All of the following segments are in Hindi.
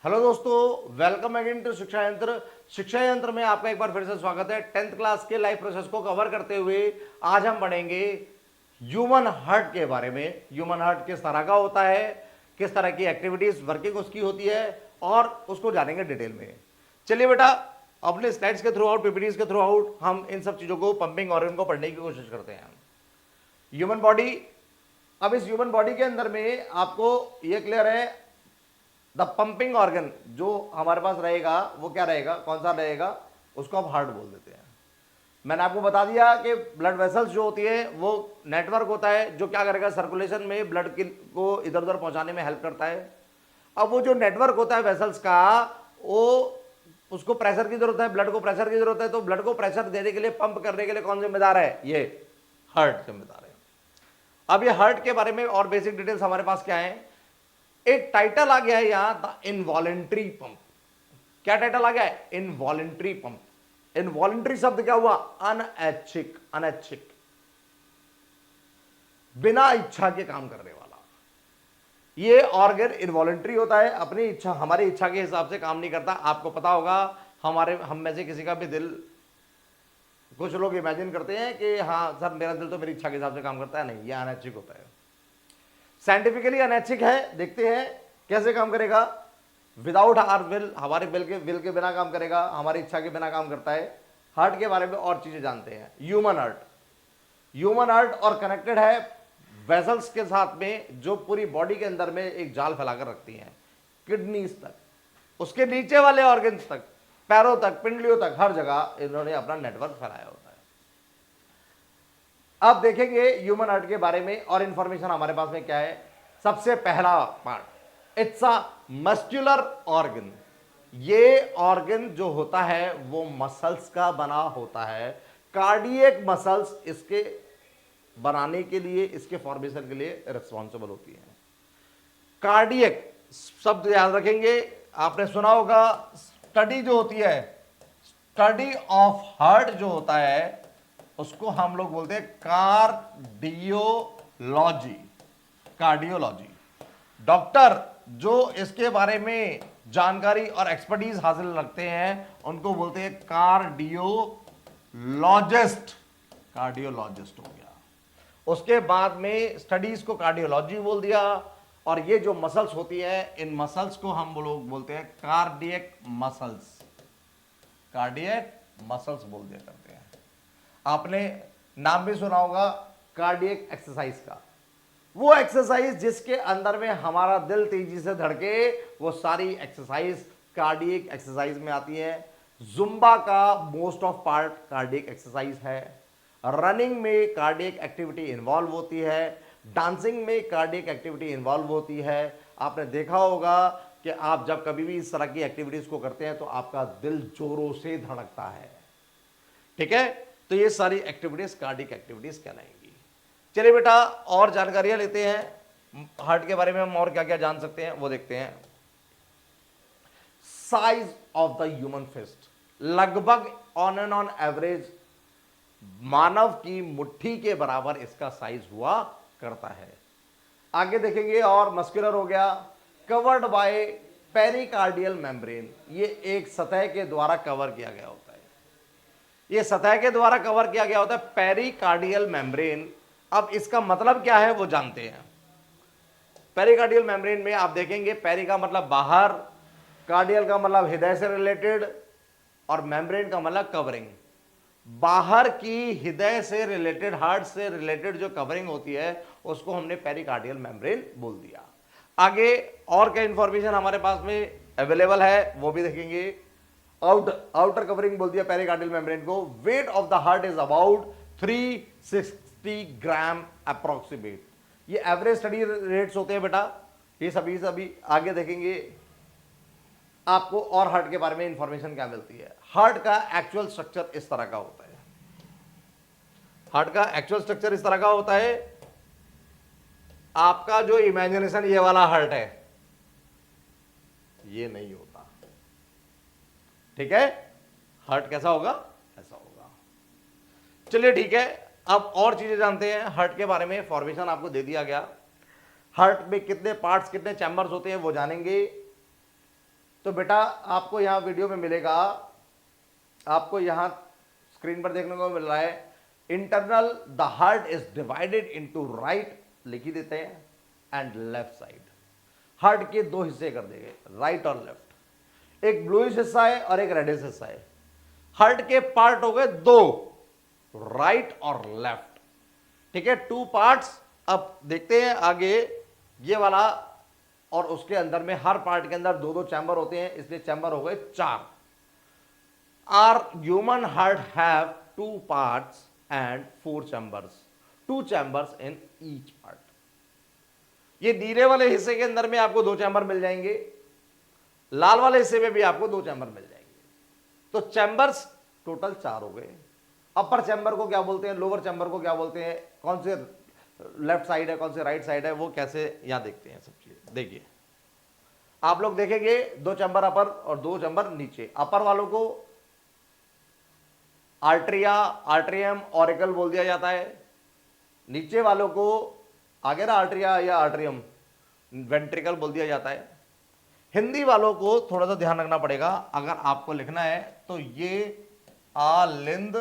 हेलो दोस्तों, वेलकम अगेन टू शिक्षा यंत्र। शिक्षा यंत्र में आपका एक बार फिर से स्वागत है। 10th क्लास के लाइफ प्रोसेस को कवर करते हुए आज हम पढ़ेंगे ह्यूमन हार्ट के बारे में। ह्यूमन हार्ट किस तरह का होता है, किस तरह की एक्टिविटीज वर्किंग उसकी होती है और उसको जानेंगे डिटेल में। चलिए बेटा, अपने स्लाइड्स के थ्रू आउट, पीपीटीज के थ्रू आउट हम इन सब चीजों को, पंपिंग ऑर्गन को पढ़ने की कोशिश करते हैं। ह्यूमन बॉडी, अब इस ह्यूमन बॉडी के अंदर में आपको यह क्लियर है, द पंपिंग ऑर्गन जो हमारे पास रहेगा वो क्या रहेगा, कौन सा रहेगा, उसको आप हार्ट बोल देते हैं। मैंने आपको बता दिया कि ब्लड वेसल्स जो होती है वो नेटवर्क होता है जो क्या करेगा, सर्कुलेशन में ब्लड को इधर उधर पहुंचाने में हेल्प करता है। अब वो जो नेटवर्क होता है वेसल्स का, वो उसको प्रेशर की जरूरत है, ब्लड को प्रेशर की जरूरत है, तो ब्लड को प्रेशर देने के लिए, पंप करने के लिए कौन जिम्मेदार है, ये हार्ट जिम्मेदार है। अब ये हार्ट के बारे में और बेसिक डिटेल्स हमारे पास क्या है, एक टाइटल आ गया है यहां, द इनवॉलेंट्री पंप। क्या टाइटल आ गया है, इनवॉलेंट्री पंप। इनवॉलेंट्री शब्द क्या हुआ, अनैच्छिक, अनैच्छिक, बिना इच्छा के काम करने वाला। ये ऑर्गन इनवॉलेंट्री होता है, अपनी इच्छा, हमारी इच्छा के हिसाब से काम नहीं करता। आपको पता होगा, हम में से किसी का भी दिल, कुछ लोग इमेजिन करते हैं कि हाँ सर मेरा दिल तो मेरी इच्छा के हिसाब से काम करता है, नहीं, यह अनैच्छिक होता है। साइंटिफिकली अनैच्छिक है, देखते हैं कैसे काम करेगा। विदाउट आवर विल, हमारे विल के बिना काम करेगा, हमारी इच्छा के बिना काम करता है। हार्ट के बारे में और चीजें जानते हैं। ह्यूमन हार्ट, ह्यूमन हार्ट और कनेक्टेड है वेसल्स के साथ में, जो पूरी बॉडी के अंदर में एक जाल फैलाकर रखती हैं, किडनीज तक, उसके नीचे वाले ऑर्गन्स तक, पैरों तक, पिंडलियों तक, हर जगह इन्होंने अपना नेटवर्क फैलाया होता है। अब देखेंगे ह्यूमन हार्ट के बारे में और इंफॉर्मेशन हमारे पास में क्या है। सबसे पहला part, it's a muscular organ. ये ऑर्गन जो होता है वो मसल्स का बना होता है। कार्डियक मसल्स इसके बनाने के लिए, इसके फॉर्मेशन के लिए रिस्पॉन्सिबल होती है। कार्डियक शब्द याद रखेंगे, आपने सुना होगा, स्टडी जो होती है, स्टडी ऑफ हार्ट जो होता है उसको हम लोग बोलते हैं कार्डियोलॉजी। कार्डियोलॉजी, डॉक्टर जो इसके बारे में जानकारी और एक्सपर्टीज हासिल रखते हैं उनको बोलते हैं कार्डियोलॉजिस्ट। कार्डियोलॉजिस्ट हो गया। उसके बाद में स्टडीज को कार्डियोलॉजी बोल दिया। और ये जो मसल्स होती है, इन मसल्स को हम लोग बोलते हैं कार्डियक मसल्स। कार्डियक मसल्स बोल दिया करते हैं। आपने नाम भी सुना होगा कार्डियक एक्सरसाइज का, वो एक्सरसाइज जिसके अंदर में हमारा दिल तेजी से धड़के, वो सारी एक्सरसाइज कार्डियक एक्सरसाइज में आती है। जुम्बा का most of part cardiac exercise है। रनिंग में कार्डियक एक्टिविटी इन्वॉल्व होती है। डांसिंग में कार्डियक एक्टिविटी इन्वॉल्व होती है। आपने देखा होगा कि आप जब कभी भी इस तरह की एक्टिविटीज को करते हैं तो आपका दिल जोरों से धड़कता है। ठीक है, तो ये सारी एक्टिविटीज कार्डियक एक्टिविटीज कहलाएंगी। चलिए बेटा, और जानकारियां लेते हैं हार्ट के बारे में। हम और क्या क्या जान सकते हैं वो देखते हैं। Size of the human fist, लगभग ऑन एंड ऑन एवरेज मानव की मुट्ठी के बराबर इसका साइज हुआ करता है। आगे देखेंगे, और मस्कुलर हो गया, कवर्ड बाय पेरिकार्डियल मेम्ब्रेन। ये एक सतह के द्वारा कवर किया गया होता है। ये सतह के द्वारा कवर किया गया होता है, पेरिकार्डियल मेम्ब्रेन। अब इसका मतलब क्या है वो जानते हैं। पेरिकार्डियल मेम्ब्रेन में आप देखेंगे, पेरी का मतलब बाहर, कार्डियल का मतलब हृदय से रिलेटेड, और मेम्ब्रेन का मतलब कवरिंग। बाहर की हृदय से रिलेटेड, हार्ट से रिलेटेड जो कवरिंग होती है उसको हमने पेरिकार्डियल मेम्ब्रेन बोल दिया। आगे और क्या इंफॉर्मेशन हमारे पास में अवेलेबल है वो भी देखेंगे। आउटर कवरिंग बोल दिया पेरिकार्डियल मेम्ब्रेन को। Weight of the heart is about 360 gram approximate. ये एवरेज स्टडी रेट्स होते हैं बेटा, ये सभी आगे देखेंगे आपको। और हार्ट के बारे में इंफॉर्मेशन क्या मिलती है। हार्ट का एक्चुअल स्ट्रक्चर इस तरह का होता है। हार्ट का एक्चुअल स्ट्रक्चर इस तरह का होता है। आपका जो इमेजिनेशन ये वाला हार्ट है, ये नहीं होता। ठीक है, हार्ट कैसा होगा, ऐसा होगा। चलिए ठीक है, अब और चीजें जानते हैं हार्ट के बारे में। फॉर्मेशन आपको दे दिया गया। हार्ट में कितने पार्ट्स, कितने चैम्बर्स होते हैं वो जानेंगे। तो बेटा आपको यहां वीडियो में मिलेगा, आपको यहां स्क्रीन पर देखने को मिल रहा है internal the heart is divided into right लिख ही देते हैं एंड लेफ्ट साइड। हार्ट के दो हिस्से कर देंगे, राइट और लेफ्ट। एक ब्लूइश हिस्सा है और एक रेडिश हिस्सा है। हार्ट के पार्ट हो गए दो, राइट और लेफ्ट, ठीक है, टू पार्ट्स। अब देखते हैं आगे ये वाला, और उसके अंदर में हर पार्ट के अंदर दो दो चैम्बर होते हैं, इसलिए चैम्बर हो गए 4। Our human heart have 2 parts and 4 chambers, 2 chambers in each part. ये नीले वाले हिस्से के अंदर में आपको 2 चैम्बर मिल जाएंगे, लाल वाले हिस्से में भी आपको 2 चैम्बर मिल जाएंगे। तो चैम्बर्स टोटल 4 हो गए। अपर चैम्बर को क्या बोलते हैं, लोअर चैम्बर को क्या बोलते हैं, कौन से लेफ्ट साइड है कौन से राइट साइड है, वो कैसे यहां देखते हैं सब चीजें। देखिए आप लोग देखेंगे 2 चैम्बर अपर और 2 चैम्बर नीचे। अपर वालों को आर्ट्रिया, आर्ट्रियम, ऑरिकल बोल दिया जाता है। नीचे वालों को आगे ना आर्ट्रिया या आर्ट्रियम, वेंट्रिकल बोल दिया जाता है। हिंदी वालों को थोड़ा सा ध्यान रखना पड़ेगा, अगर आपको लिखना है तो ये आलिंद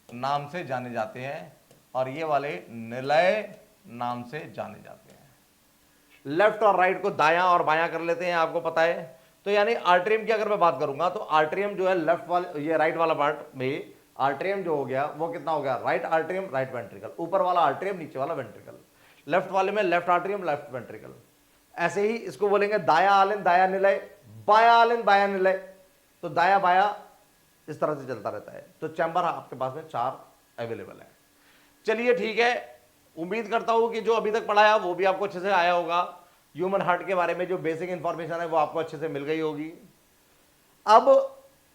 नाम से जाने जाते हैं और ये वाले निलय नाम से जाने जाते हैं। लेफ्ट और राइट को दायां और बायां कर लेते हैं, आपको पता है। तो यानी आर्ट्रियम की अगर मैं बात करूंगा तो आर्ट्रियम जो है लेफ्ट वाले, ये राइट वाला पार्ट में आर्ट्रियम जो हो गया वो कितना हो गया, राइट आर्ट्रियम राइट वेंट्रिकल, ऊपर वाला आर्ट्रियम नीचे वाला वेंट्रिकल। लेफ्ट वाले में लेफ्ट आर्ट्रियम लेफ्ट वेंट्रिकल। ऐसे ही इसको बोलेंगे दाया आलिंद दाया निलय, बाया आलिंद बाया निलय। तो दाया बाया इस तरह से चलता रहता है। तो चैम्बर आपके पास में 4 अवेलेबल है। चलिए ठीक है, उम्मीद करता हूं कि जो अभी तक पढ़ाया वो भी आपको अच्छे से आया होगा। ह्यूमन हार्ट के बारे में जो बेसिक इंफॉर्मेशन है वो आपको अच्छे से मिल गई होगी। अब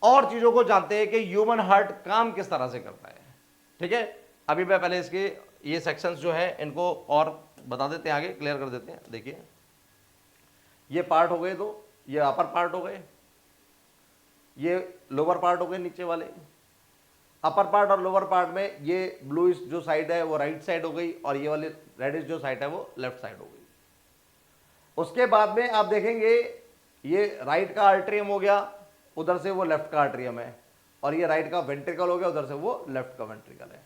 और चीजों को जानते हैं कि ह्यूमन हार्ट काम किस तरह से करता है। ठीक है, अभी मैं पहले इसके ये सेक्शंस जो है इनको और बता देते हैं, आगे क्लियर कर देते हैं। देखिए ये पार्ट हो गए, तो ये अपर पार्ट हो गए, ये लोअर पार्ट हो गए नीचे वाले। अपर पार्ट और लोअर पार्ट में ये ब्लूइश जो साइड है वो राइट साइड हो गई और ये वाली रेडिश जो साइड है वो लेफ्ट साइड हो गई। उसके बाद में आप देखेंगे ये राइट का आर्ट्रियम हो गया, उधर से वो लेफ्ट का आर्ट्रियम है, और ये राइट का वेंट्रिकल हो गया, उधर से वो लेफ्ट का वेंट्रिकल है।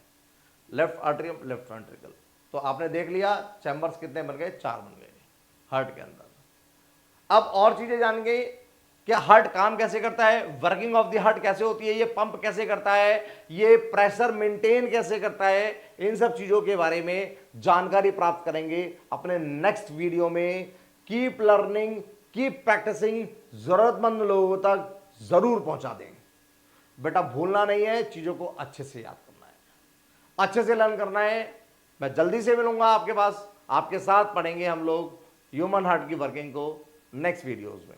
Left atrium left ventricle. तो आपने देख लिया चैम्बर्स कितने बन गए, 4 बन गए हार्ट के अंदर। अब और चीजें जान गए कि हार्ट काम कैसे करता है, वर्किंग ऑफ द हार्ट कैसे होती है, ये पंप कैसे करता है, ये प्रेशर मेंटेन कैसे करता है। इन सब चीजों के बारे में जानकारी प्राप्त करेंगे अपने नेक्स्ट वीडियो में। कीप लर्निंग, कीप प्रैक्टिसिंग, जरूरतमंद लोगों तक जरूर पहुंचा दें। बेटा भूलना नहीं है, चीजों को अच्छे से याद करना है, अच्छे से लर्न करना है। मैं जल्दी से मिलूंगा आपके पास, आपके साथ पढ़ेंगे हम लोग ह्यूमन हार्ट की वर्किंग को नेक्स्ट वीडियोज में।